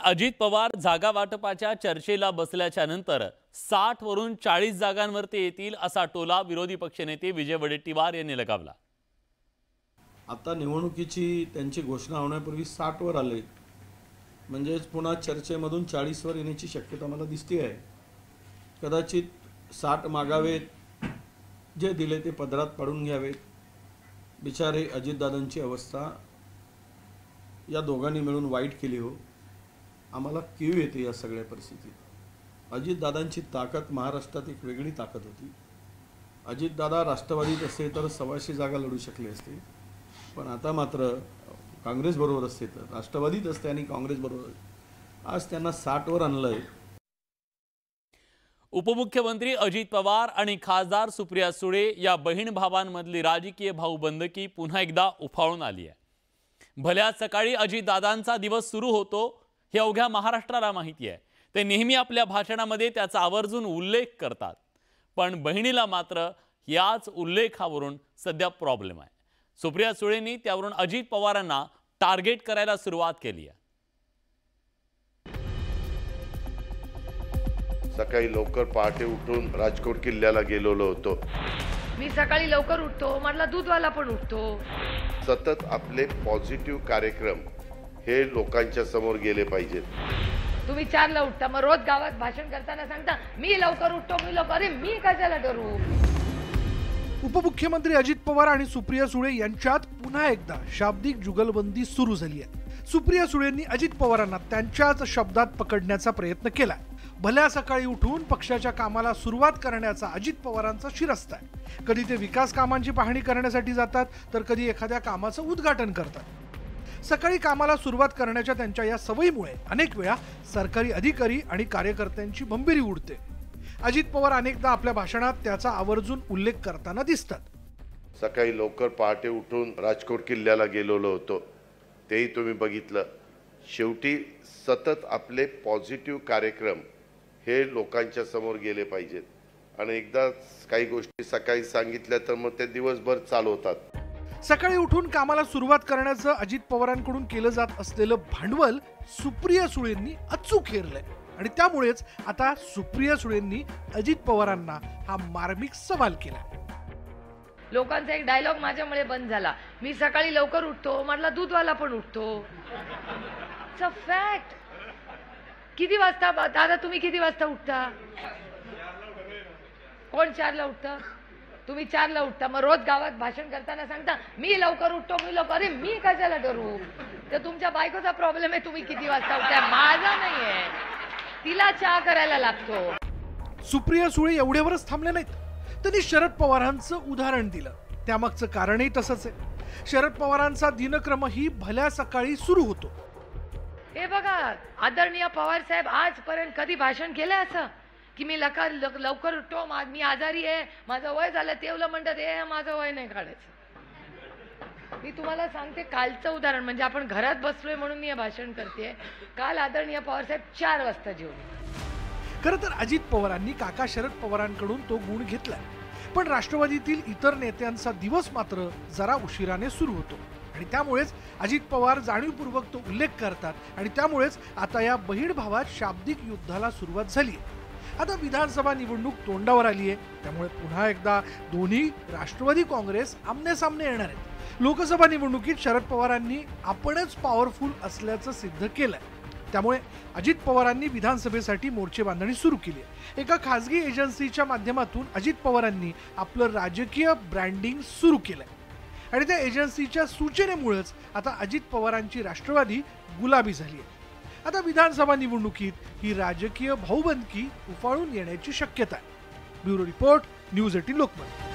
अजित पवार जागा वाटपाच्या चर्चेला बसल्याच्या नंतर 60 वरून 40 जागांवरती येतील असा टोला विरोधी पक्षनेते विजय वडेट्टीवार यांनी लगावला। आता निवडणुकीची त्यांची घोषणा होण्यापूर्वी 60 वर आले, म्हणजे पुन्हा चर्चेमधून 40 वर येण्याची शक्यता मला दिसते आहे। कदाचित 60 मागावेत, जे दिले ते पदरात पाडून घ्यावेत। बिचारे अजितदादांची अवस्था या दोघांनी मिळून वाईट केली हो। आम्हाला कीव येते या सगळ्या परिस्थितीत। अजितदादांची ताकद महाराष्ट्रात एक वेगळी ताकद होती। अजितदादा राष्ट्रवादीत असते तर 125 जागा लढू शकले असते, पण आता मात्र काँग्रेस बरोबर असते तर राष्ट्रवादीत असते आणि काँग्रेस बरोबर आज त्यांना 60 वर आणलंय। उपमुख्यमंत्री अजित पवार आणि खासदार सुप्रिया सुळे या बहीण भावांमधली राजकीय भाऊबंदकी पुन्हा एकदा उफाळून आली आहे। भल्या सकाळी अजितदादांचा दिवस सुरू होतो हे अवघ्या महाराष्ट्राला माहिती आहे। ते नेहमी आपल्या भाषणामध्ये त्याचा आवर्जून उल्लेख करतात, पण बहिणीला मात्र याच उल्लेखावरून सध्या प्रॉब्लेम आहे। सुप्रिया सुळेंनी त्यावरून अजित पवारांना टार्गेट करायला सुरुवात केली आहे। सकाळी लवकर पहाटे उठून राजकोट किल्ल्याला गेलेलो होतो। मी सकाळी लवकर उठतो, मला दूधवाला पण उठतो। सतत आपले पॉझिटिव्ह कार्यक्रम हे लोकांच्या समोर गेले पाहिजेत। तुम्ही 4 ला उठता, मग रोज गावात भाषण करताना सांगता मी लवकर उठतो, मी लवकर। अरे मी कशाला डरू? उपमुख्यमंत्री अजित पवार आणि सुप्रिया सुळे यांच्यात पुन्हा एकदा शाब्दिक जुगलबंदी सुरू झाली आहे। सुप्रिया सुळेंनी अजित पवारांना त्यांच्याच शब्दात पकडण्याचा प्रयत्न केलाय। भल्या सकाळी उठून पक्षाच्या कामाला सुरुवात करण्याचा अजित पवारांचा शिरस्ता आहे। कधी ते विकास कामांची पाहणी करण्यासाठी जातात, तर कधी एखाद्या कामाचं उद्घाटन करतात। सकाळी कामाला सुरुवात करण्याच्या त्यांच्या या सवयीमुळे अनेक वेळा सरकारी अधिकारी आणि कार्यकर्त्यांची भंबीरी उडते। अजित पवार अनेकदा आपल्या भाषणात त्याचा आवर्जून उल्लेख करताना दिसतात। सकाळी लवकर पहाटे उठून राजकोट किल्ल्याला गेलेलो होतो, तेही तुम्ही बघितलं। शेवटी सतत आपले पॉझिटिव्ह कार्यक्रम हे लोकांच्या समोर गेले पाहिजेत आणि एकदा काही गोष्टी सकाळी सांगितल्या तर मग ते दिवसभर चालू होतात। सकाळी उठून कामाला सुरुवात करण्याचं अजित पवारांकडून केलं जात असलेलं भांडवल सुप्रिया सुळेंनी अचूक हेरलंय आणि त्यामुळेच आता सुप्रिया सुळेंनी अजित पवारांना हा मार्मिक सवाल केला। लोकांचा एक डायलॉग माझ्यामुळे बंद झाला, मी सकाळी लवकर उठतो, मला दूधवाला पण उठतो। It's a fact. किती वाजता दादा तुम्ही किती वाजता उठता? कोण 4 ला उठतं? तुम्ही 4 ला उठता, मग रोज गावात भाषण करताना सांगता मी लवकर उठतो, मी लवकर। अरे मी कशाला डरू? तर तुमच्या बायकोचा प्रॉब्लेम आहे, तुम्ही किती वाजता उठता, माझा नाहीये। तिला चहा करायला लागतो। सुप्रिया सुळे एवढ्यावरच थांबले नाहीत, त्यांनी शरद पवारांचं उदाहरण दिलं। त्यामागचं कारणही तसंच आहे। शरद पवारांचा दिनक्रमही भल्या सकाळी सुरू होतो। हे बघा, आदरणीय पवार साहेब आजपर्यंत कधी भाषण केलं असं की मी लवकर उठतो, मी आजारी आहे, माझं वय झालं, तेवलं म्हणतात हे माझं वय नाही काढायचं। मी तुम्हाला सांगते कालचं उदाहरण, म्हणजे आपण घरात बसलोय म्हणून मी हे भाषण करते। काल आदरणीय पवार साहेब 4 वाजता जेवले। खरं तर अजित पवारांनी काका शरद पवारांकडून तो गुण घेतलाय, पण राष्ट्रवादीतील इतर नेत्यांचा दिवस मात्र जरा उशिराने सुरू होतो आणि त्यामुळेच अजित पवार जाणीवपूर्वक तो उल्लेख करतात आणि त्यामुळेच आता या बहीण भावात शाब्दिक युद्धाला सुरुवात झाली आहे। आता विधानसभा निवडणूक तोंडावर आली आहे, त्यामुळे पुन्हा एकदा दोन्ही राष्ट्रवादी काँग्रेस आमने-सामने येणार आहेत। लोकसभा निवडणुकीत शरद पवारांनी आपणच पॉवरफुल असल्याचं सिद्ध केलंय, त्यामुळे अजित पवारांनी विधानसभेसाठी मोर्चे बांधणी सुरू केली आहे। एका खासगी एजन्सीच्या माध्यमातून अजित पवारांनी आपलं राजकीय ब्रँडिंग सुरू केलंय आणि त्या एजन्सीच्या सूचनेमुळेच आता अजित पवारांची राष्ट्रवादी गुलाबी झाली आहे। आता विधानसभा निवडणुकीत ही राजकीय भाऊबंदकी उफाळून येण्याची शक्यता आहे। Bureau report, news 18 Lokmat.